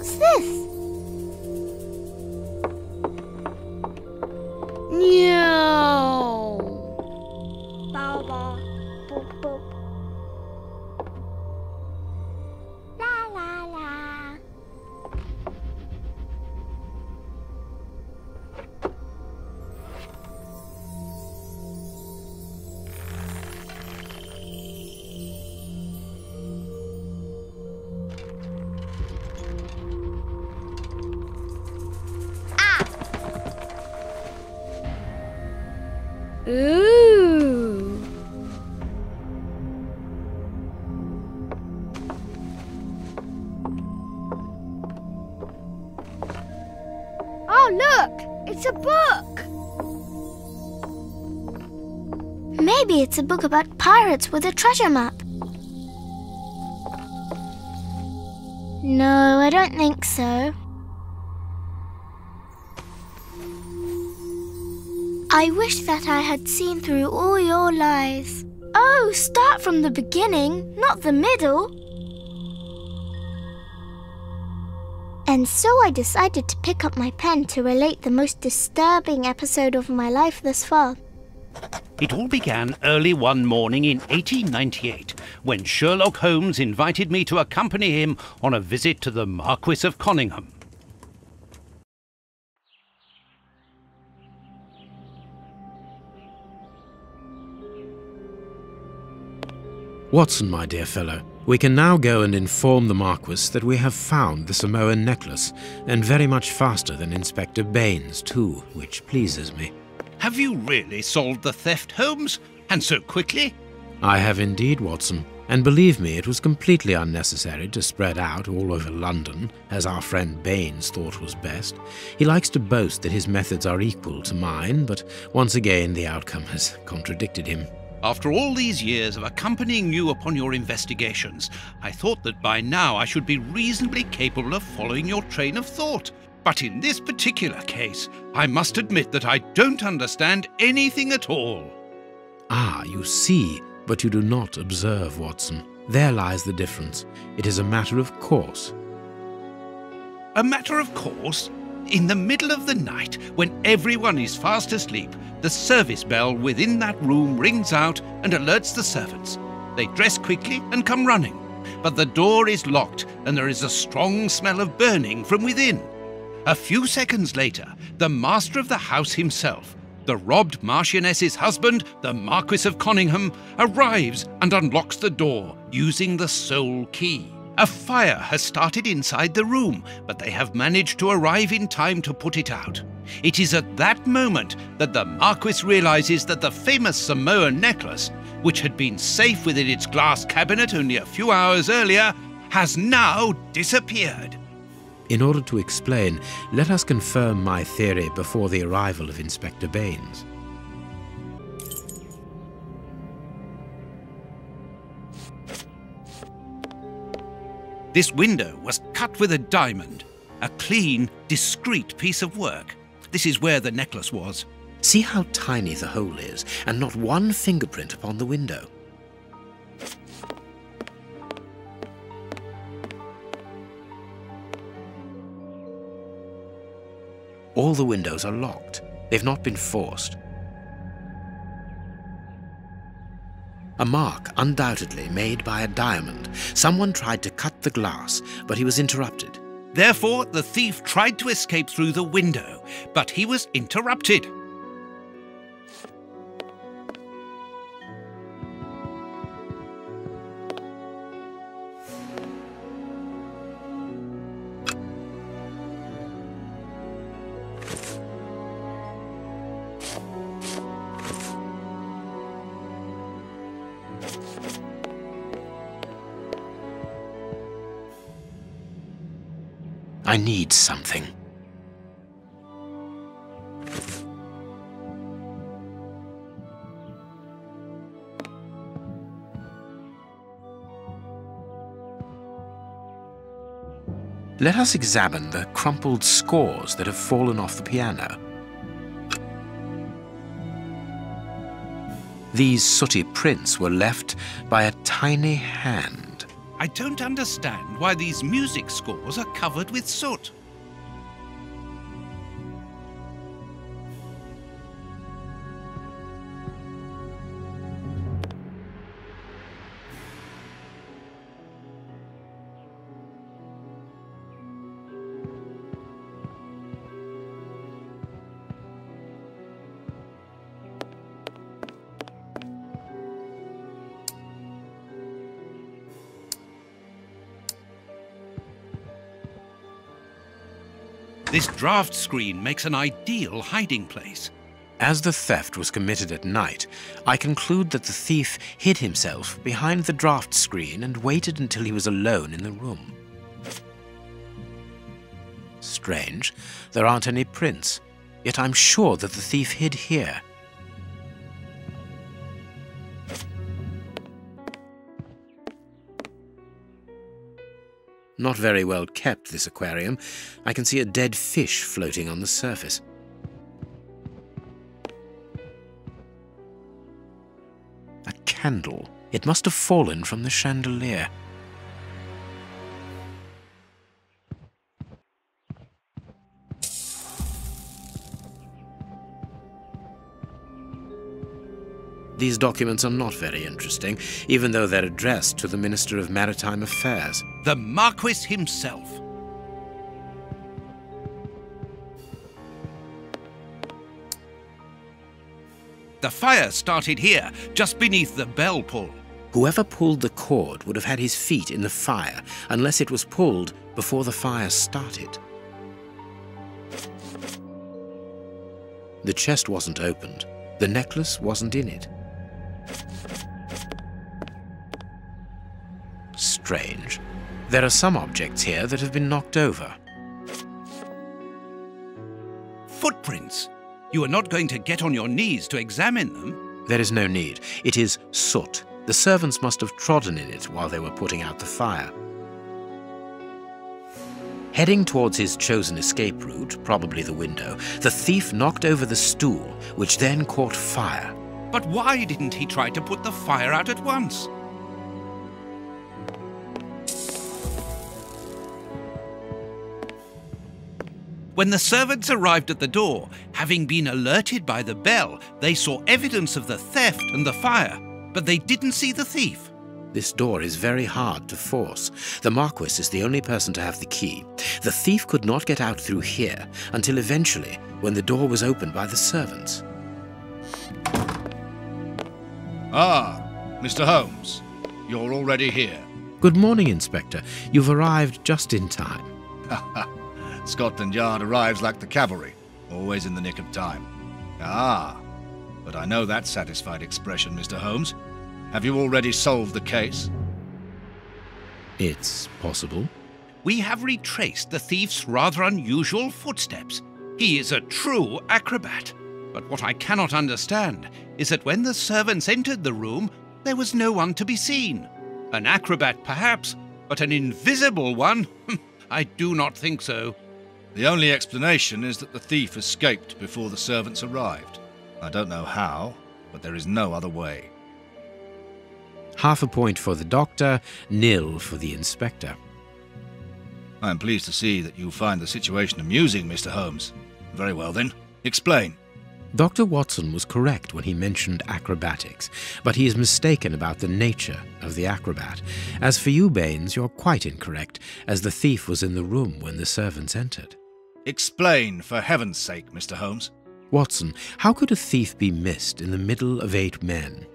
What's this? Meow. Bow bow. Boop boop. La la la. Ooh. Oh, look! It's a book! Maybe it's a book about pirates with a treasure map. No, I don't think so. I wish that I had seen through all your lies. Oh, start from the beginning, not the middle. And so I decided to pick up my pen to relate the most disturbing episode of my life thus far. It all began early one morning in 1898, when Sherlock Holmes invited me to accompany him on a visit to the Marquis of Conyngham. Watson, my dear fellow, we can now go and inform the Marquis that we have found the Samoan necklace, and very much faster than Inspector Baines, too, which pleases me. Have you really solved the theft, Holmes? And so quickly? I have indeed, Watson, and believe me, it was completely unnecessary to spread out all over London, as our friend Baines thought was best. He likes to boast that his methods are equal to mine, but once again the outcome has contradicted him. After all these years of accompanying you upon your investigations, I thought that by now I should be reasonably capable of following your train of thought. But in this particular case, I must admit that I don't understand anything at all. Ah, you see, but you do not observe, Watson. There lies the difference. It is a matter of course. A matter of course? In the middle of the night, when everyone is fast asleep, the service bell within that room rings out and alerts the servants. They dress quickly and come running, but the door is locked and there is a strong smell of burning from within. A few seconds later, the master of the house himself, the robbed Marchioness's husband, the Marquis of Conyngham, arrives and unlocks the door using the sole key. A fire has started inside the room, but they have managed to arrive in time to put it out. It is at that moment that the Marquis realizes that the famous Samoan necklace, which had been safe within its glass cabinet only a few hours earlier, has now disappeared. In order to explain, let us confirm my theory before the arrival of Inspector Baines. This window was cut with a diamond, a clean, discreet piece of work. This is where the necklace was. See how tiny the hole is, and not one fingerprint upon the window. All the windows are locked. They've not been forced. A mark, undoubtedly made by a diamond. Someone tried to cut the glass, but he was interrupted. Therefore, the thief tried to escape through the window, but he was interrupted. I need something. Let us examine the crumpled scores that have fallen off the piano. These sooty prints were left by a tiny hand. I don't understand why these music scores are covered with soot. This draft screen makes an ideal hiding place. As the theft was committed at night, I conclude that the thief hid himself behind the draft screen and waited until he was alone in the room. Strange, there aren't any prints, yet I'm sure that the thief hid here. Not very well kept, this aquarium. I can see a dead fish floating on the surface. A candle. It must have fallen from the chandelier. These documents are not very interesting, even though they're addressed to the Minister of Maritime Affairs. The Marquis himself. The fire started here, just beneath the bell pull. Whoever pulled the cord would have had his feet in the fire, unless it was pulled before the fire started. The chest wasn't opened. The necklace wasn't in it. Strange. There are some objects here that have been knocked over. Footprints. You are not going to get on your knees to examine them. There is no need. It is soot. The servants must have trodden in it while they were putting out the fire. Heading towards his chosen escape route, probably the window, the thief knocked over the stool, which then caught fire. But why didn't he try to put the fire out at once? When the servants arrived at the door, having been alerted by the bell, they saw evidence of the theft and the fire, but they didn't see the thief. This door is very hard to force. The Marquis is the only person to have the key. The thief could not get out through here until eventually, when the door was opened by the servants. Ah, Mr. Holmes, you're already here. Good morning, Inspector. You've arrived just in time. Scotland Yard arrives like the cavalry, always in the nick of time. Ah, but I know that satisfied expression, Mr. Holmes. Have you already solved the case? It's possible. We have retraced the thief's rather unusual footsteps. He is a true acrobat. But what I cannot understand is that when the servants entered the room, there was no one to be seen. An acrobat, perhaps, but an invisible one? I do not think so. The only explanation is that the thief escaped before the servants arrived. I don't know how, but there is no other way. Half a point for the doctor, nil for the inspector. I am pleased to see that you find the situation amusing, Mr. Holmes. Very well then, explain. Dr. Watson was correct when he mentioned acrobatics, but he is mistaken about the nature of the acrobat. As for you, Baines, you're quite incorrect, as the thief was in the room when the servants entered. Explain, for heaven's sake, Mr. Holmes. Watson, how could a thief be missed in the middle of 8 men?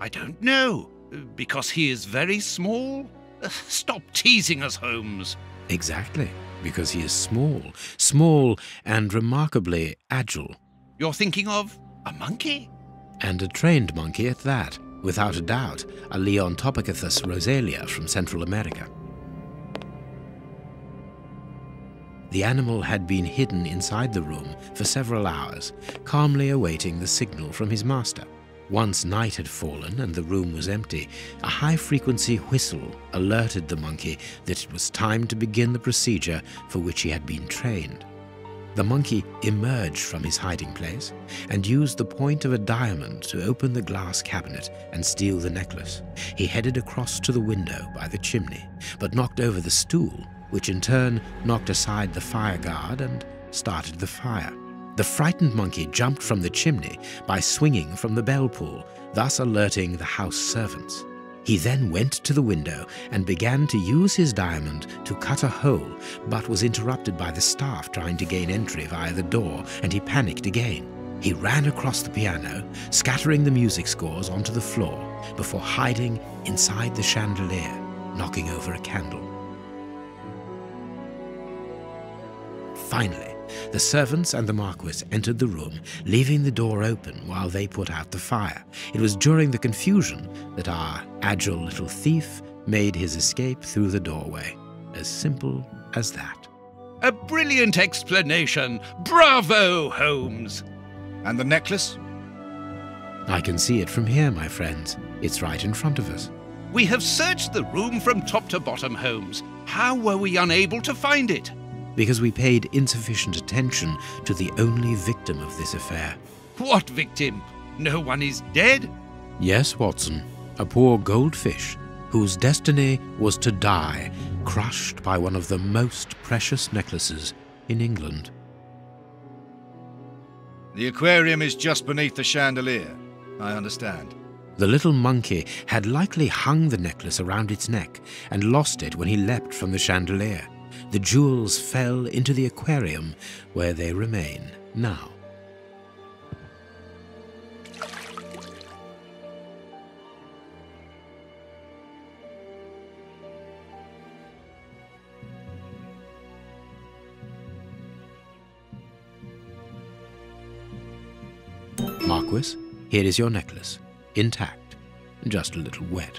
I don't know. Because he is very small? Stop teasing us, Holmes. Exactly, because he is small. Small and remarkably agile. You're thinking of a monkey? And a trained monkey at that, without a doubt, a Leontopithecus rosalia from Central America. The animal had been hidden inside the room for several hours, calmly awaiting the signal from his master. Once night had fallen and the room was empty, a high-frequency whistle alerted the monkey that it was time to begin the procedure for which he had been trained. The monkey emerged from his hiding place and used the point of a diamond to open the glass cabinet and steal the necklace. He headed across to the window by the chimney, but knocked over the stool, which in turn knocked aside the fire guard and started the fire. The frightened monkey jumped from the chimney by swinging from the bell pull, thus alerting the house servants. He then went to the window and began to use his diamond to cut a hole, but was interrupted by the staff trying to gain entry via the door, and he panicked again. He ran across the piano, scattering the music scores onto the floor, before hiding inside the chandelier, knocking over a candle. Finally, the servants and the Marquis entered the room, leaving the door open while they put out the fire. It was during the confusion that our agile little thief made his escape through the doorway. As simple as that. A brilliant explanation! Bravo, Holmes! And the necklace? I can see it from here, my friends. It's right in front of us. We have searched the room from top to bottom, Holmes. How were we unable to find it? Because we paid insufficient attention to the only victim of this affair. What victim? No one is dead? Yes, Watson, a poor goldfish whose destiny was to die, crushed by one of the most precious necklaces in England. The aquarium is just beneath the chandelier. I understand. The little monkey had likely hung the necklace around its neck and lost it when he leapt from the chandelier. The jewels fell into the aquarium, where they remain now. Marquis, here is your necklace, intact, just a little wet.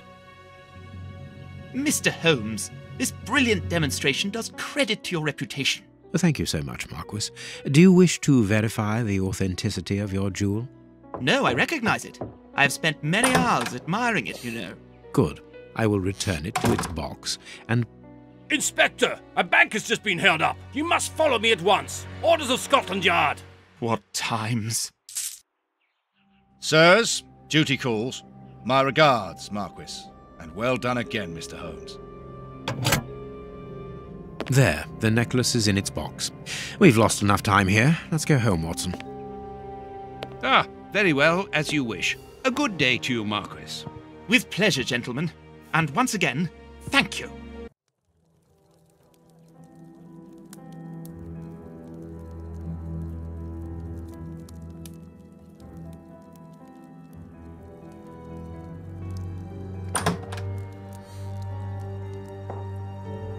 Mr. Holmes, this brilliant demonstration does credit to your reputation. Thank you so much, Marquis. Do you wish to verify the authenticity of your jewel? No, I recognize it. I have spent many hours admiring it, you know. Good. I will return it to its box and... Inspector, a bank has just been held up. You must follow me at once. Orders of Scotland Yard. What times? Sirs, duty calls. My regards, Marquis. And well done again, Mr. Holmes. There, the necklace is in its box. We've lost enough time here. Let's go home, Watson. Ah, very well, as you wish. A good day to you, Marquis. With pleasure, gentlemen. And once again, thank you.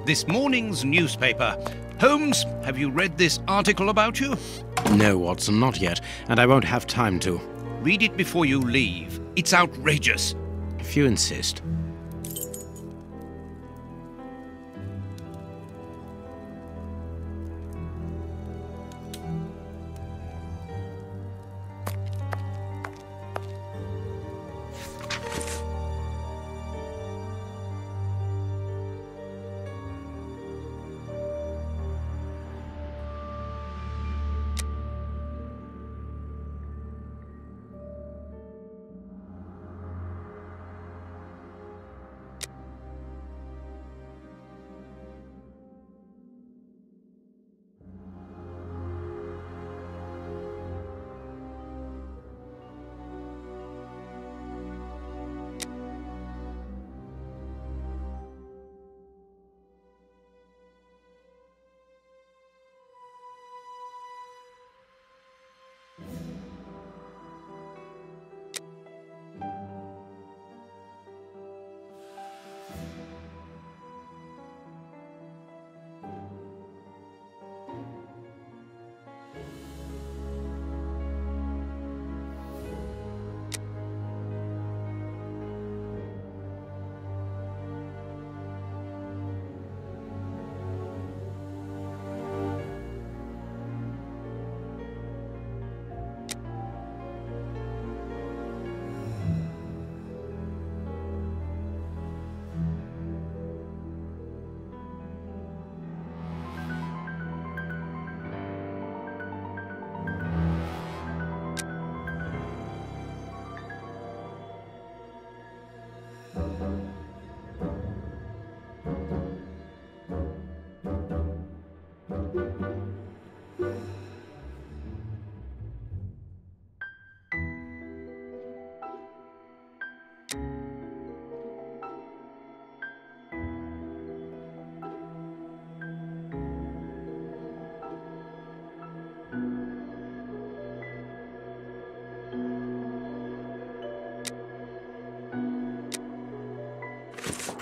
This morning's newspaper. Holmes, have you read this article about you? No, Watson, not yet, and I won't have time to. Read it before you leave. It's outrageous. If you insist.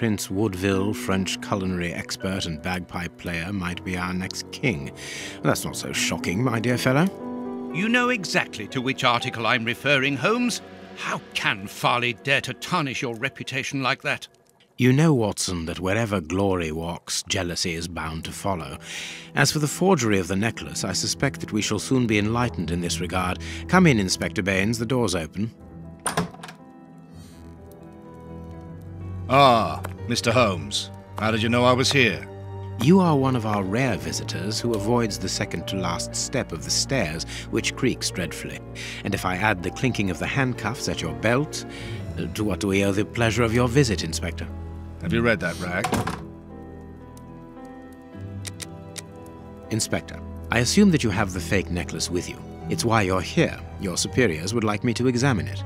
Prince Woodville, French culinary expert and bagpipe player, might be our next king. That's not so shocking, my dear fellow. You know exactly to which article I'm referring, Holmes. How can Farley dare to tarnish your reputation like that? You know, Watson, that wherever glory walks, jealousy is bound to follow. As for the forgery of the necklace, I suspect that we shall soon be enlightened in this regard. Come in, Inspector Baines, the door's open. Ah, Mr. Holmes. How did you know I was here? You are one of our rare visitors who avoids the second-to-last step of the stairs, which creaks dreadfully. And if I add the clinking of the handcuffs at your belt, to what do we owe the pleasure of your visit, Inspector? Have you read that rag? Inspector, I assume that you have the fake necklace with you. It's why you're here. Your superiors would like me to examine it.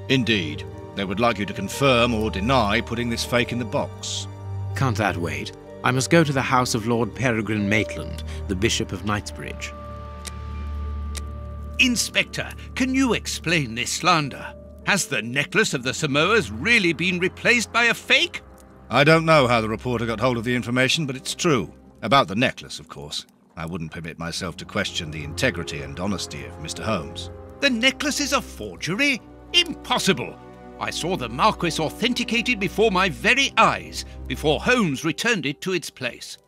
Indeed. They would like you to confirm or deny putting this fake in the box. Can't that wait? I must go to the house of Lord Peregrine Maitland, the Bishop of Knightsbridge. Inspector, can you explain this slander? Has the necklace of the Samoas really been replaced by a fake? I don't know how the reporter got hold of the information, but it's true. About the necklace, of course. I wouldn't permit myself to question the integrity and honesty of Mr. Holmes. The necklace is a forgery? Impossible! I saw the Marquis authenticated before my very eyes, before Holmes returned it to its place.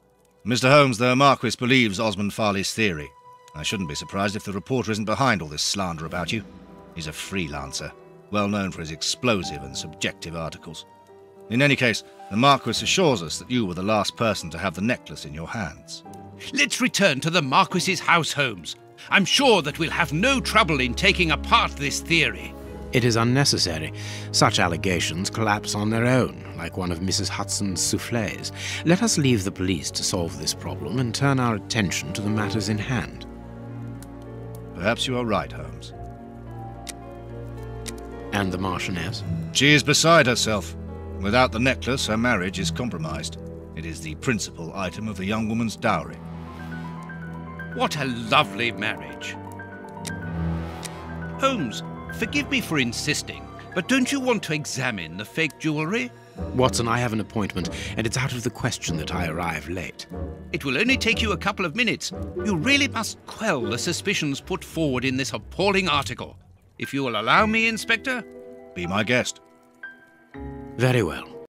Mr. Holmes, the Marquis believes Osmond Farley's theory. I shouldn't be surprised if the reporter isn't behind all this slander about you. He's a freelancer, well known for his explosive and subjective articles. In any case, the Marquis assures us that you were the last person to have the necklace in your hands. Let's return to the Marquis's house, Holmes. I'm sure that we'll have no trouble in taking apart this theory. It is unnecessary. Such allegations collapse on their own, like one of Mrs. Hudson's soufflés. Let us leave the police to solve this problem and turn our attention to the matters in hand. Perhaps you are right, Holmes. And the Marchioness? She is beside herself. Without the necklace, her marriage is compromised. It is the principal item of the young woman's dowry. What a lovely marriage. Holmes, forgive me for insisting, but don't you want to examine the fake jewellery? Watson, I have an appointment, and it's out of the question that I arrive late. It will only take you a couple of minutes. You really must quell the suspicions put forward in this appalling article. If you will allow me, Inspector? Be my guest. Very well.